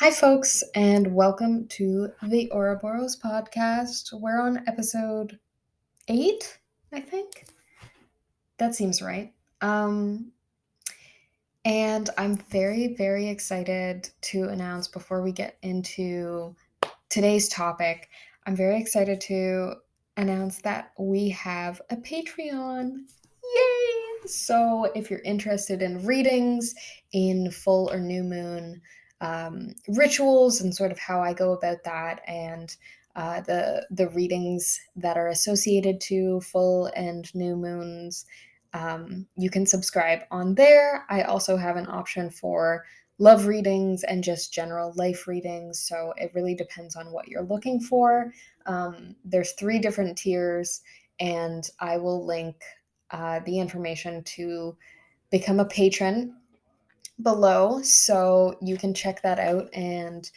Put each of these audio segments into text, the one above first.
Hi, folks, and welcome to the Ouroboros podcast. We're on episode 8, I think. That seems right. Um, and I'm very, very excited to announce before we get into today's topic. I'm very excited to announce that we have a Patreon. Yay! So, if you're interested in readings, in full or new moon rituals, and sort of how I go about that, and the readings that are associated to full and new moons, you can subscribe on there. I also have an option for love readings and just general life readings. So it really depends on what you're looking for. There's 3 different tiers, and I will link the information to become a patron below so you can check that out. And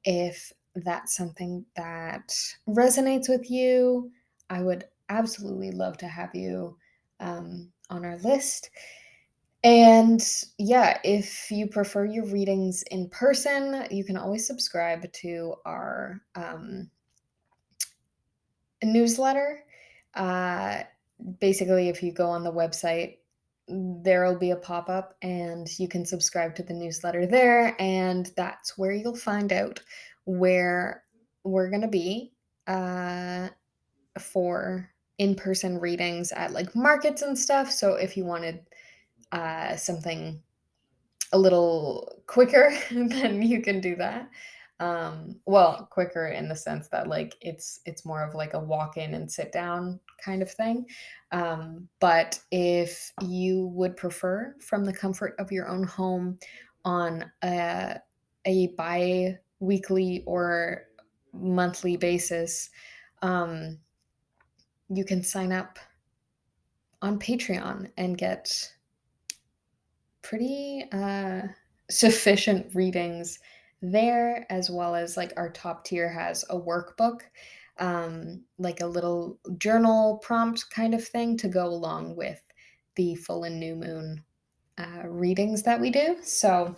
if that's something that resonates with you, I would absolutely love to have you on our list. And yeah, if you prefer your readings in person, you can always subscribe to our newsletter. Uh, Basically, if you go on the website, there'll be a pop up and you can subscribe to the newsletter there. And that's where you'll find out where we're going to be uh, for in person readings at like markets and stuff. So if you wanted something a little quicker, then you can do that. Well, quicker in the sense that like it's more of like a walk in and sit down kind of thing. But if you would prefer from the comfort of your own home on a bi-weekly or monthly basis, um, you can sign up on Patreon and get pretty sufficient readings there, as well as like our top tier has a workbook, like a little journal prompt kind of thing to go along with the full and new moon readings that we do. So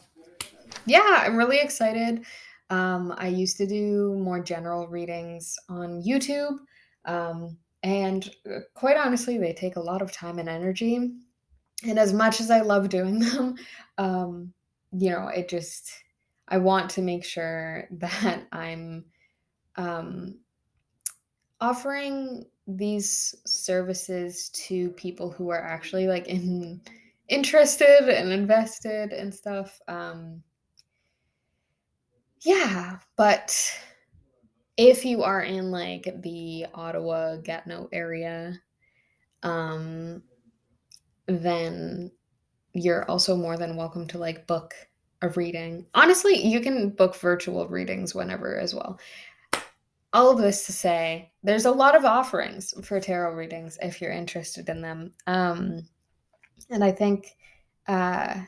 yeah, I'm really excited. I used to do more general readings on YouTube, and quite honestly, they take a lot of time and energy. And as much as I love doing them, um, it just I want to make sure that I'm um, offering these services to people who are actually like interested and invested and stuff. Yeah, but if you are in like the Ottawa Gatineau area, um, then you're also more than welcome to like book a reading. Honestly, you can book virtual readings whenever as well. All of this to say, there's a lot of offerings for tarot readings if you're interested in them. And I think uh,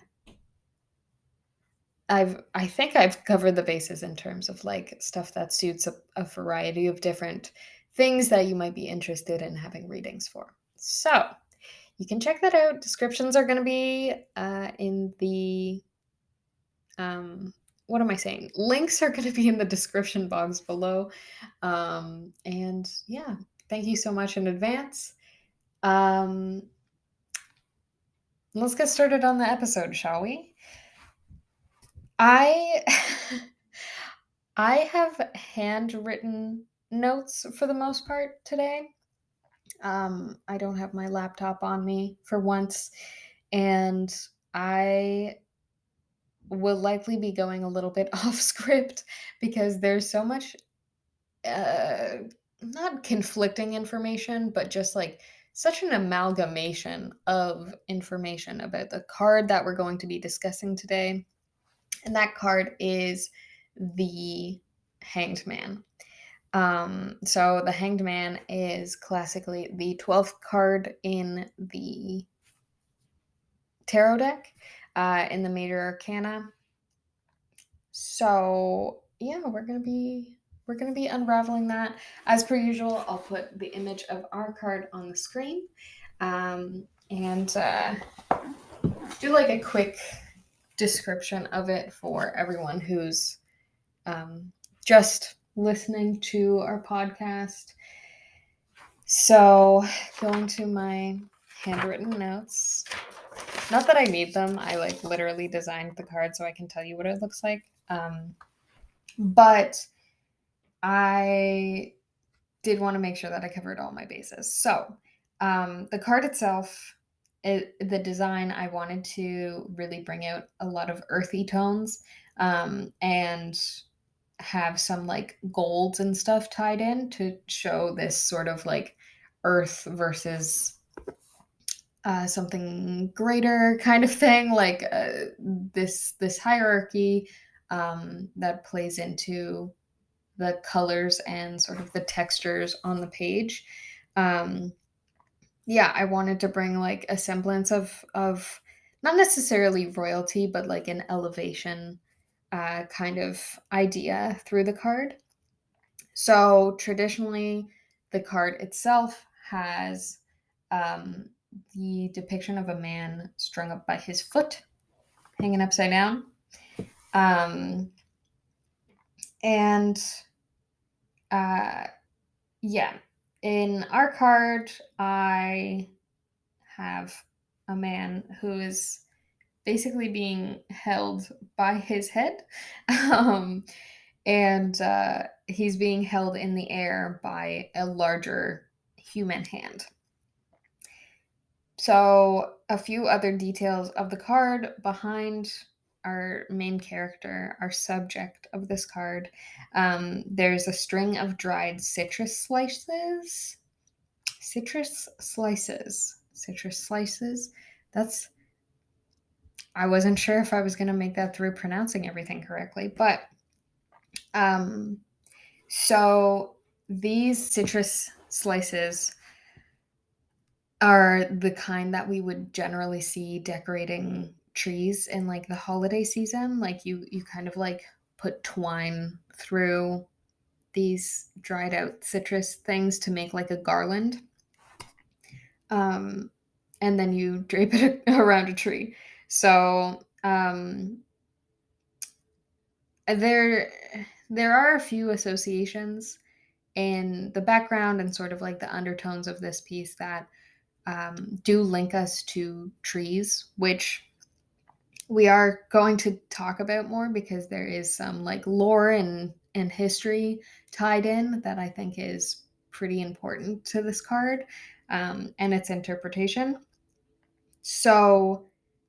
I think I've covered the bases in terms of like stuff that suits a variety of different things that you might be interested in having readings for. So you can check that out. Descriptions are going to be in the what am I saying? Links are going to be in the description box below. And yeah, thank you so much in advance. Um, let's get started on the episode, shall we? I I have handwritten notes for the most part today. I don't have my laptop on me for once, and I will likely be going a little bit off script because there's so much uh not conflicting information, but just like such an amalgamation of information about the card that we're going to be discussing today. And that card is the Hanged Man. So the Hanged Man is classically the 12th card in the tarot deck, in the major arcana. So yeah, we're gonna be unraveling that. As per usual, I'll put the image of our card on the screen, and do like a quick description of it for everyone who's just listening to our podcast. So, going to my handwritten notes. Not that I need them. I like literally designed the card so I can tell you what it looks like. But I did want to make sure that I covered all my bases. So, the card itself, the design, I wanted to really bring out a lot of earthy tones, and have some like golds and stuff tied in to show this sort of like earth versus something greater kind of thing, like this hierarchy that plays into the colors and sort of the textures on the page. Um, yeah, I wanted to bring like a semblance of not necessarily royalty, but like an elevation kind of idea through the card. So traditionally, the card itself has um, the depiction of a man strung up by his foot, hanging upside down. Um, and uh, yeah, in our card, I have a man who is basically being held by his head. um, and he's being held in the air by a larger human hand. So, a few other details of the card behind our main character, our subject of this card. There's a string of dried citrus slices. Citrus slices. Citrus slices. That's, I wasn't sure if I was going to make that through pronouncing everything correctly, but um, so these citrus slices are the kind that we would generally see decorating trees in like the holiday season. Like you kind of like put twine through these dried out citrus things to make like a garland. Um, and then you drape it around a tree. So there there are a few associations in the background and sort of like the undertones of this piece that do link us to trees, which we are going to talk about more because there is some like lore and history tied in that I think is pretty important to this card, and its interpretation. So,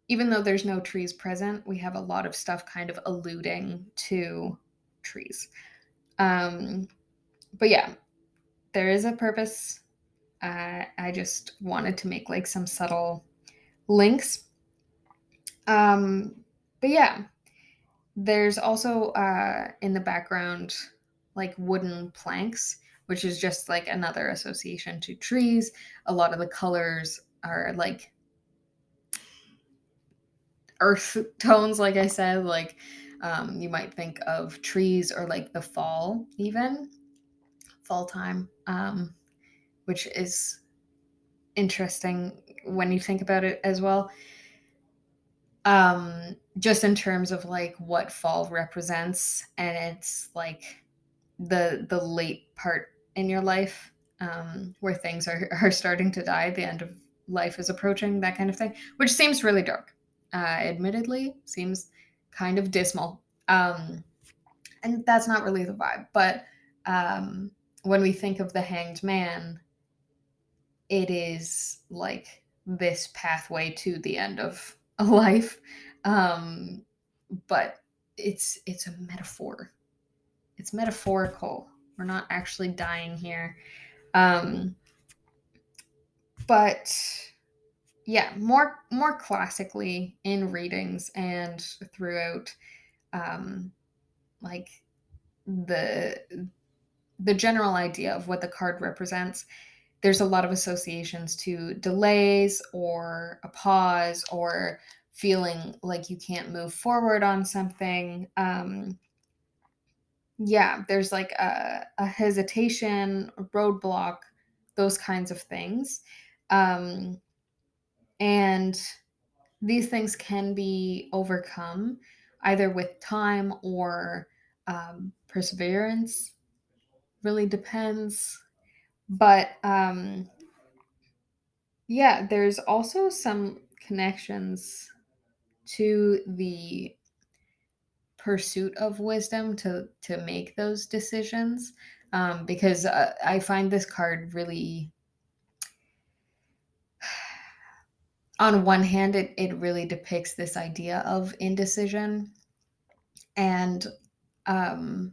even though there's no trees present, we have a lot of stuff kind of alluding to trees. Um, but yeah, there is a purpose. I just wanted to make like some subtle links. Um, but yeah, there's also in the background like wooden planks, which is just like another association to trees. A lot of the colors are like earth tones, like I said, like you might think of trees or like the fall, even fall time, which is interesting when you think about it as well. Just in terms of like what fall represents, and it's like the late part in your life, where things are starting to die, the end of life is approaching, that kind of thing, which seems really dark. Admittedly, seems kind of dismal, and that's not really the vibe. But when we think of the Hanged Man, it is like this pathway to the end of a life, um, but it's a metaphor. It's metaphorical. We're not actually dying here. Um, but yeah, more classically in readings and throughout, um, like the the general idea of what the card represents. There's a lot of associations to delays or a pause or feeling like you can't move forward on something. Yeah, there's like a hesitation, a roadblock, those kinds of things. Um, and these things can be overcome either with time or Perseverance really depends. But yeah, there's also some connections to the pursuit of wisdom to make those decisions, because I find this card really, on one hand, it really depicts this idea of indecision and um,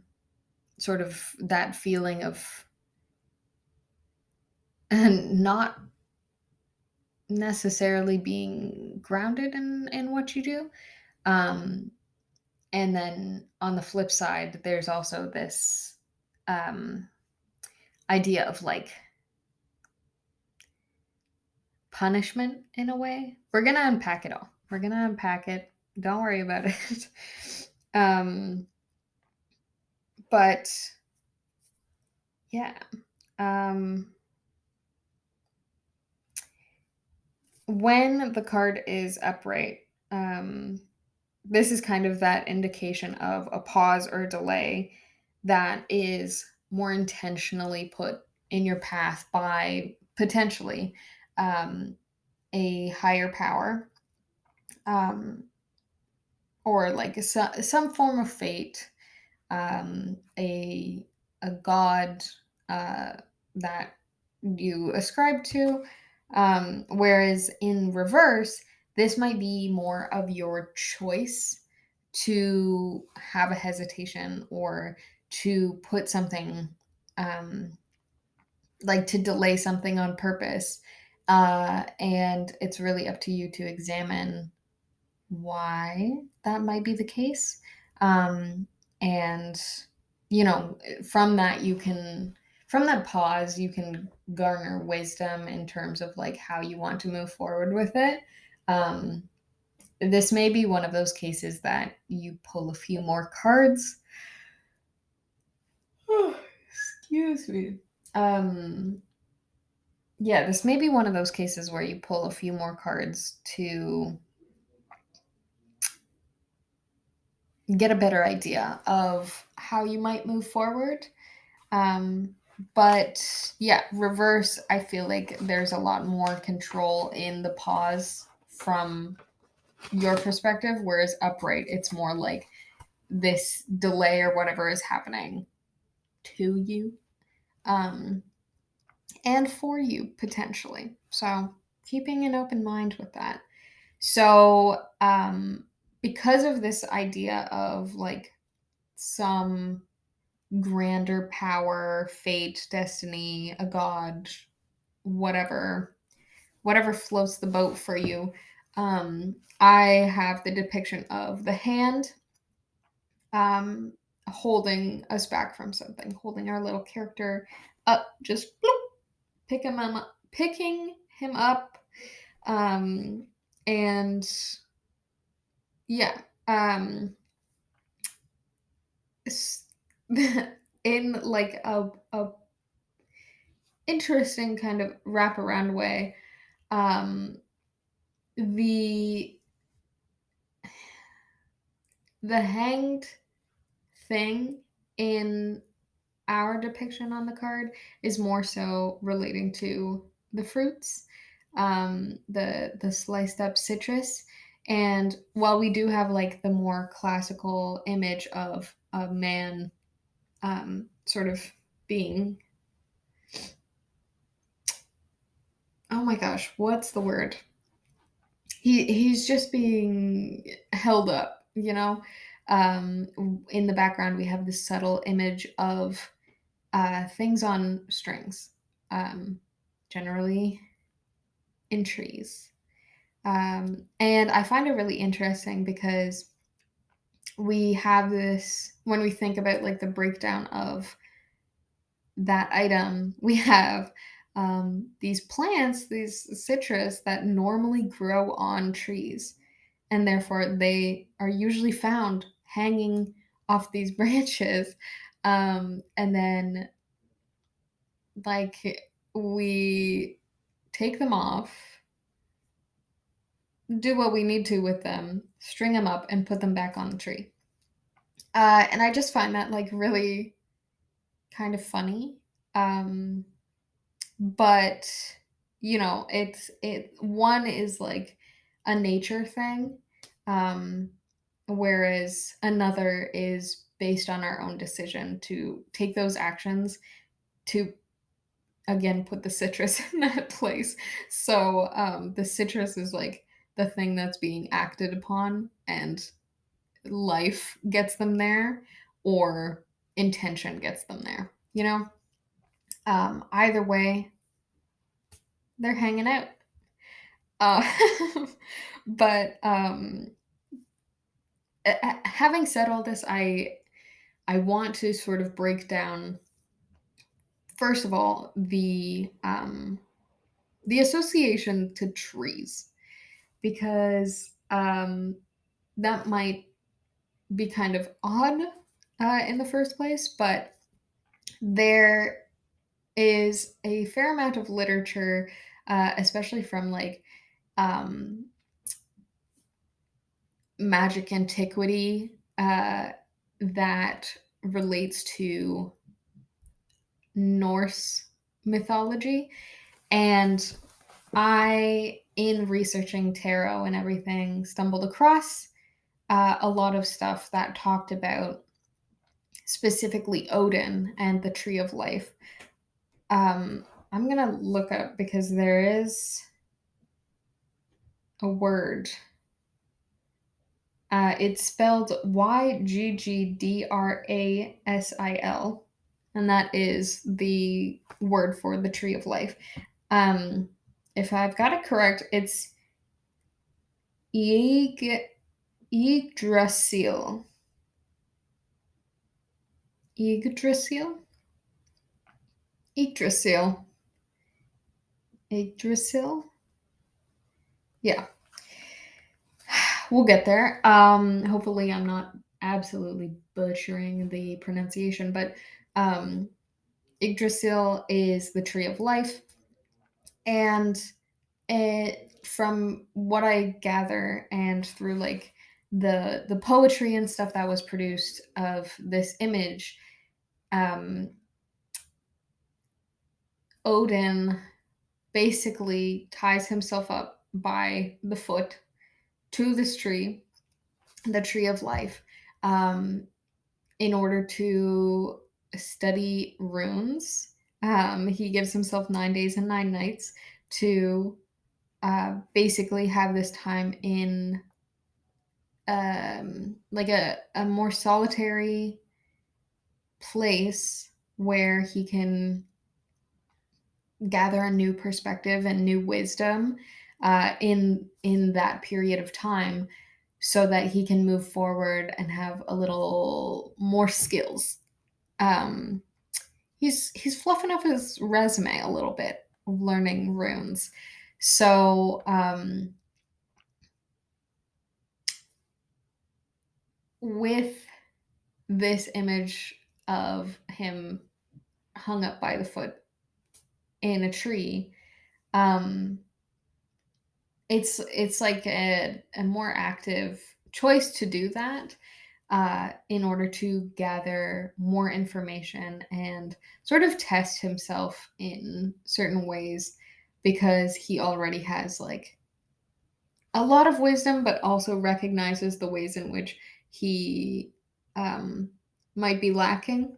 sort of that feeling of not necessarily being grounded in what you do. Um, and then on the flip side, there's also this um, idea of like punishment in a way. We're gonna unpack it all. We're gonna unpack it. Don't worry about it. um, but yeah, um, when the card is upright, um, this is kind of that indication of a pause or delay that is more intentionally put in your path by potentially um, a higher power, um, or like some form of fate, a god uh, that you ascribe to. Whereas in reverse, this might be more of your choice to have a hesitation or to put something, um, like to delay something on purpose. And it's really up to you to examine why that might be the case. Um, and, from that, from that pause, you can garner wisdom in terms of like how you want to move forward with it. Um, this may be one of those cases that you pull a few more cards. Oh, excuse me. Um, yeah, this may be one of those cases where you pull a few more cards to get a better idea of how you might move forward. Um, but yeah, reverse, I feel like there's a lot more control in the pause from your perspective, whereas upright, it's more like this delay or whatever is happening to you, um, and for you potentially. So keeping an open mind with that. So, because of this idea of like some grander power, fate, destiny, a god, whatever floats the boat for you. I have the depiction of the hand, um, holding us back from something, holding our little character up, just bloop, picking him up, um, and yeah, s- in like a interesting kind of wraparound way. Um, the the hanged thing in our depiction on the card is more so relating to the fruits, the sliced up citrus. And while we do have like the more classical image of a man, sort of being, oh my gosh, what's the word? He's just being held up, in the background we have this subtle image of things on strings, um, generally in trees. And I find it really interesting because we have this, when we think about like the breakdown of that item, we have these plants, these citrus that normally grow on trees, and therefore they are usually found hanging off these branches. And then, like, we take them off, do what we need to with them, string them up, and put them back on the tree. And I just find that like really kind of funny. Um, but one is like a nature thing, um, whereas another is based on our own decision to take those actions to again put the citrus in that place. So the citrus is like the thing that's being acted upon, and life gets them there, or intention gets them there. Either way, they're hanging out. Uh, but having said all this, I want to sort of break down, first of all, the association to trees, because that might be kind of odd in the first place, but there is a fair amount of literature, especially from like um, magic antiquity, that relates to Norse mythology. And in researching tarot and everything, stumbled across a lot of stuff that talked about specifically Odin and the Tree of Life. I'm gonna look up because there is a word. It's spelled Yggdrasil, and that is the word for the Tree of Life. Um, if I've got it correct, it's Yggdrasil. Yggdrasil? Yggdrasil. Yggdrasil? Yeah, we'll get there. Hopefully, I'm not absolutely butchering the pronunciation, but um, Yggdrasil is the tree of life, and from what I gather, and through like the poetry and stuff that was produced of this image, um, Odin basically ties himself up by the foot to this tree, the tree of life, um, in order to study runes. He gives himself 9 days and 9 nights to basically have this time in like a more solitary place where he can gather a new perspective and new wisdom in that period of time, so that he can move forward and have a little more skills. Um, he's fluffing up his resume a little bit, learning runes. So with this image of him hung up by the foot in a tree, um, it's like a more active choice to do that, in order to gather more information and sort of test himself in certain ways, because he already has like a lot of wisdom, but also recognizes the ways in which he um, might be lacking.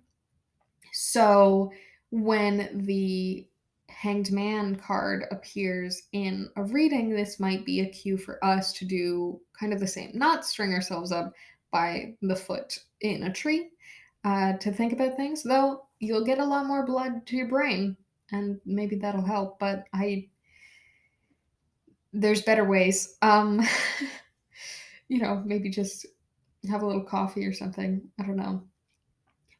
So when the Hanged Man card appears in a reading, this might be a cue for us to do kind of the same, not string ourselves up by the foot in a tree, to think about things, though you'll get a lot more blood to your brain, and maybe that'll help, but there's better ways. Maybe just have a little coffee or something. I don't know.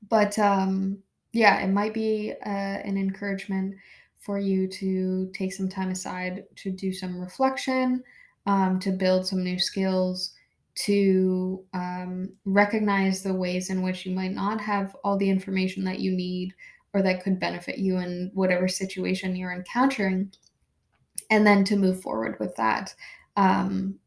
But yeah, it might be an encouragement for you to take some time aside to do some reflection, to build some new skills, to recognize the ways in which you might not have all the information that you need or that could benefit you in whatever situation you're encountering, and then to move forward with that. Um,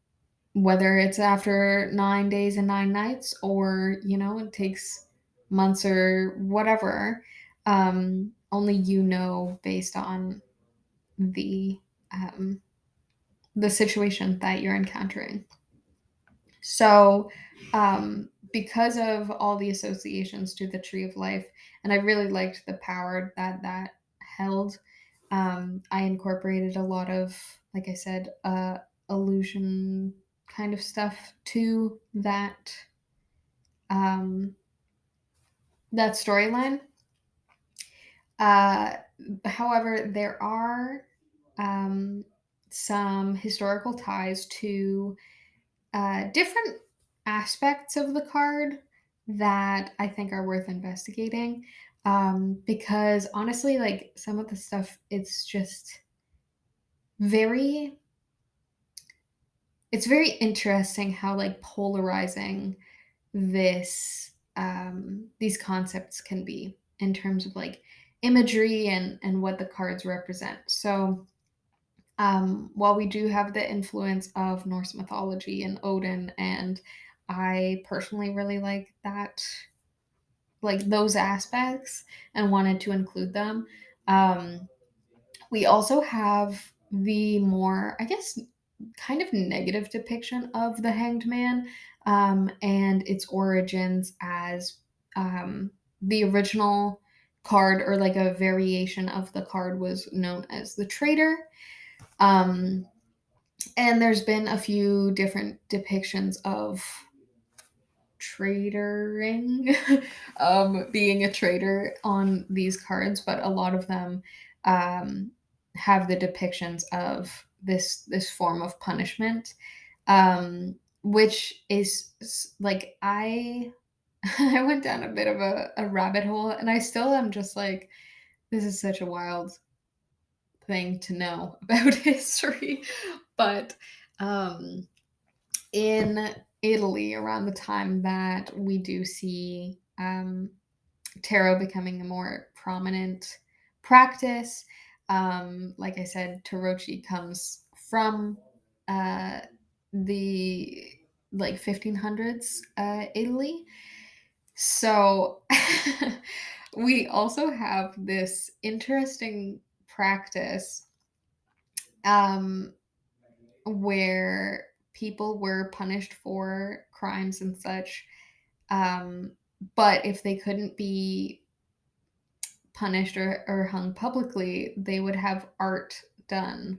whether it's after 9 days and 9 nights, or it takes months or whatever. Only you know, based on the um, the situation that you're encountering. So, because of all the associations to the Tree of Life, and I really liked the power that that held, I incorporated a lot of, like I said, illusion kind of stuff to um, that storyline. Uh, However, there are um, some historical ties to different aspects of the card that I think are worth investigating. Because honestly, like some of the stuff, very, it's very interesting how like polarizing these concepts can be in terms of like imagery and what the cards represent. So while we do have the influence of Norse mythology and Odin, and I personally really like that, like those aspects, and wanted to include them. Um, we also have the more, I guess, kind of negative depiction of the Hanged Man, and its origins as the original card, or like a variation of the card, was known as the Traitor. Um, and there's been a few different depictions of traitoring, being a traitor on these cards, but a lot of them um, have the depictions of this form of punishment, which is like I went down a bit of a rabbit hole, and I still am just like, this is such a wild thing to know about history. But um, in Italy, around the time that we do see tarot becoming a more prominent practice, like I said, Tarocchi comes from uh, the like 1500s Italy. So we also have this interesting practice um, where people were punished for crimes and such. Um, but if they couldn't be punished or hung publicly, they would have art done,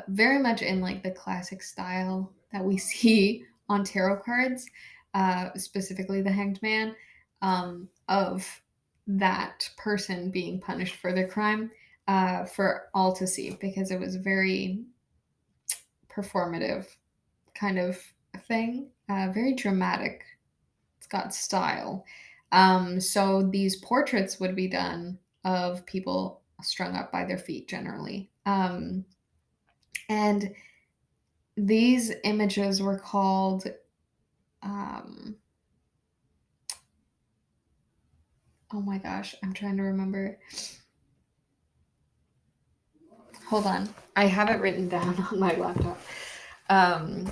very much in like the classic style that we see on tarot cards, specifically the Hanged Man, of that person being punished for their crime, for all to see, because it was very performative kind of thing, very dramatic. It's got style. So these portraits would be done of people strung up by their feet generally. And these images were called, um, oh my gosh, I'm trying to remember. Hold on. I have it written down on my laptop. Um,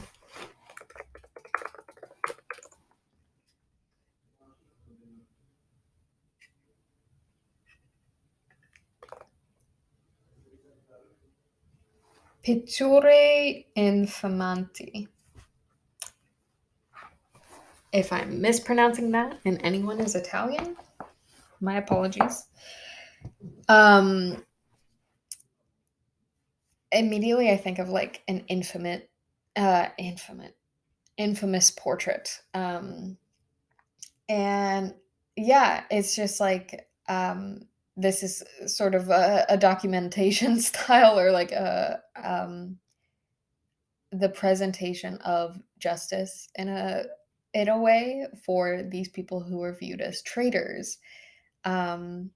Pitture infamanti. If I'm mispronouncing that and anyone is Italian, my apologies. Um, Immediately I think of like an infamous portrait. And yeah, it's just like, this is sort of a documentation style, or like the presentation of justice in a way for these people who are viewed as traitors. Um,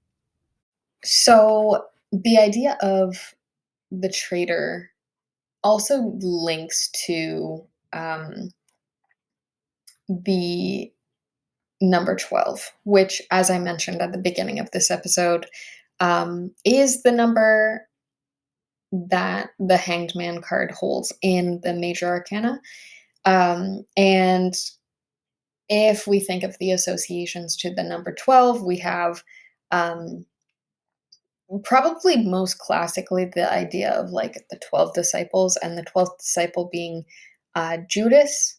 so the idea of the traitor also links to the number 12, which, as I mentioned at the beginning of this episode, is the number that the Hanged Man card holds in the major arcana. And if we think of the associations to the number 12, we have um, probably most classically the idea of like the 12 disciples, and the 12th disciple being Judas,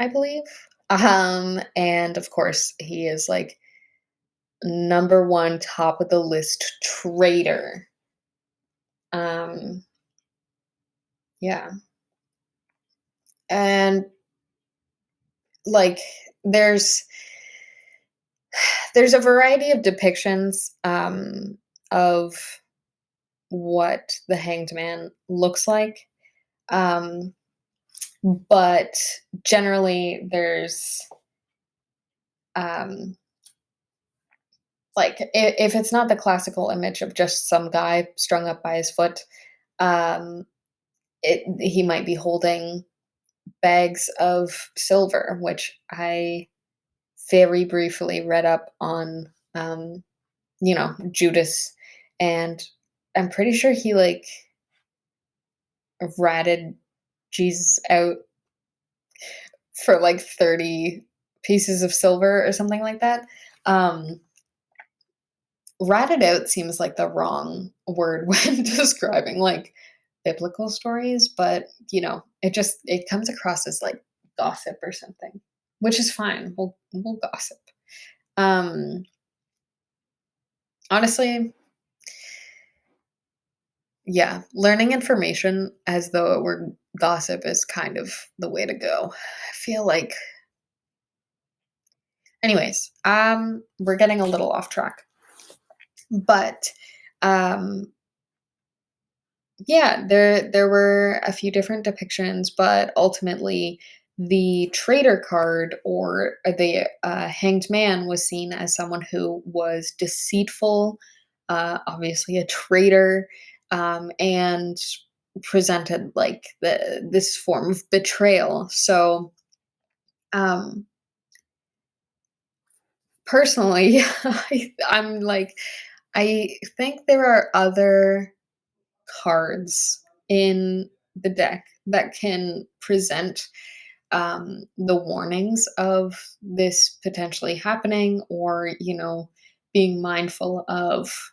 I believe. And of course, he is like number one, top of the list traitor. Um, yeah. And like there's there's a variety of depictions of what the hanged man looks like. Um, but generally there's um like if it's not the classical image of just some guy strung up by his foot, um he might be holding bags of silver, which I very briefly read up on, Judas, and I'm pretty sure he like ratted Jesus out for like 30 pieces of silver or something like that. Um, ratted out seems like the wrong word when describing like biblical stories, but it comes across as like gossip or something, which is fine. We'll gossip. Um, honestly, yeah, learning information as though it were gossip is kind of the way to go. I feel like anyways, we're getting a little off track. But um yeah, there were a few different depictions, but ultimately the traitor card, or the hanged man, was seen as someone who was deceitful, obviously a traitor, and presented like this form of betrayal. So, um, personally, I'm like, I think there are other cards in the deck that can present the warnings of this potentially happening, or being mindful of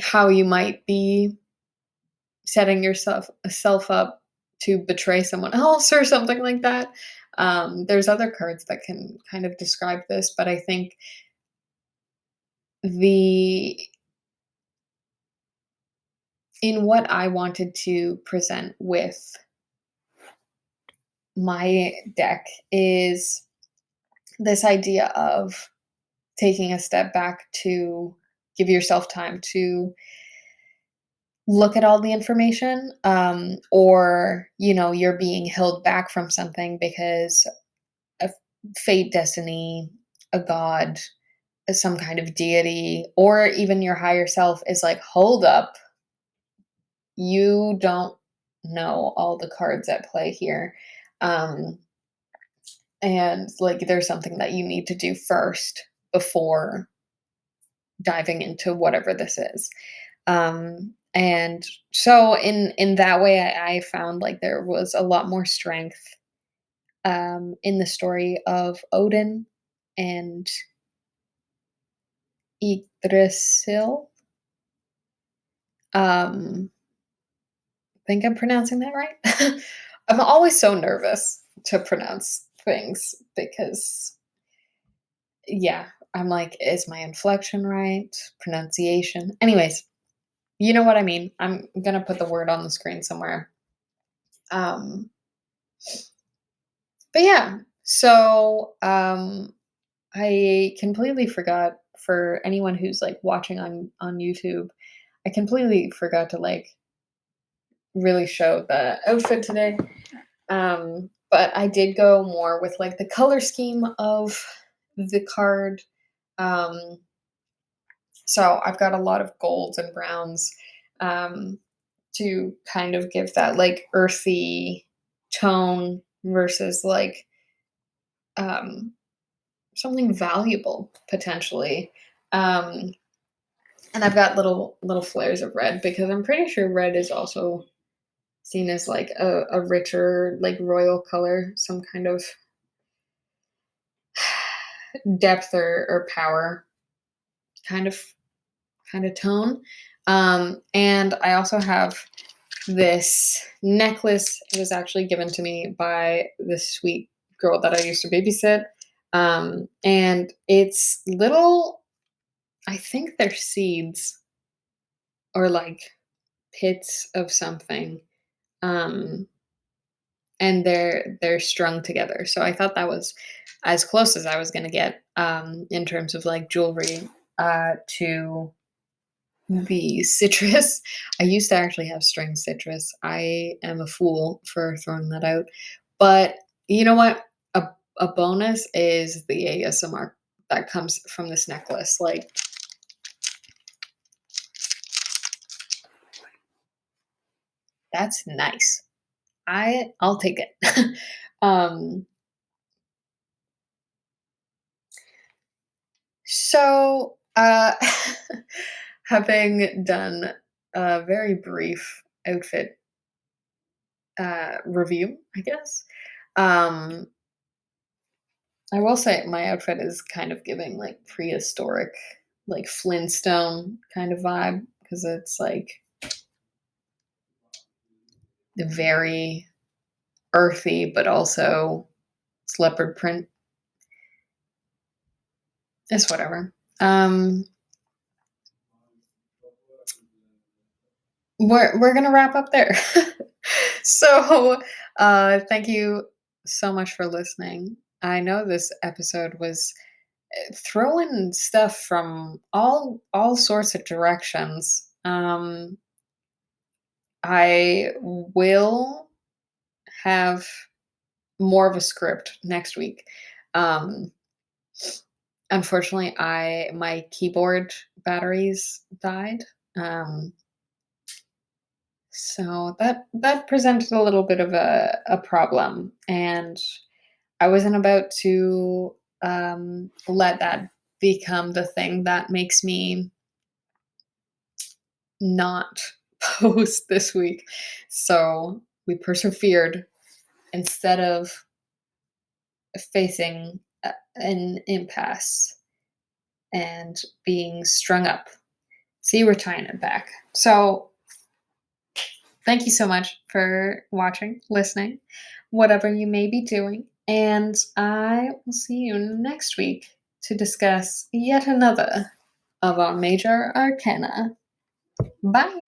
how you might be setting yourself up to betray someone else or something like that. There's other cards that can kind of describe this, but I think the in what I wanted to present with my deck is this idea of taking a step back to give yourself time to look at all the information, or you're being held back from something because of fate, destiny, a god, some kind of deity, or even your higher self is like, hold up, you don't know all the cards at play here. um, and like there's something that you need to do first before diving into whatever this is. And so in that way, I found like there was a lot more strength in the story of Odin and Yggdrasil. I think I'm pronouncing that right. I'm always so nervous to pronounce things because, yeah, I'm like, is my inflection right? Pronunciation. Anyways, you know what I mean. I'm gonna put the word on the screen somewhere. Um, but yeah, so I completely forgot, for anyone who's like watching on YouTube. I completely forgot to like really show the outfit today. But I did go more with like the color scheme of the card. Um, so I've got a lot of golds and browns, um, to kind of give that like earthy tone versus like um, something valuable potentially. Um, And I've got little flares of red because I'm pretty sure red is also seen as like a richer, like royal color, some kind of depth or power kind of tone. And I also have this necklace. It was actually given to me by this sweet girl that I used to babysit. And it's little, I think they're seeds or like pits of something. Um, and they're strung together. So I thought that was as close as I was gonna get in terms of like jewelry to the citrus. I used to actually have string citrus. I am a fool for throwing that out. But you know what? A bonus is the ASMR that comes from this necklace. Like, that's nice. I'll take it. um so having done a very brief outfit review, I guess. Um I will say my outfit is kind of giving like prehistoric, like Flintstone kind of vibe because it's like very earthy, but also it's leopard print. It's whatever. Um, we're gonna wrap up there. So, thank you so much for listening. I know this episode was throwing stuff from all sorts of directions. I will have more of a script next week. Um, unfortunately, I my keyboard batteries died. Um, so that presented a little bit of a problem, and I wasn't about to let that become the thing that makes me not post this week. So we persevered instead of facing an impasse and being strung up. See, we're tying it back. So thank you so much for watching, listening, whatever you may be doing. And I will see you next week to discuss yet another of our major arcana. Bye.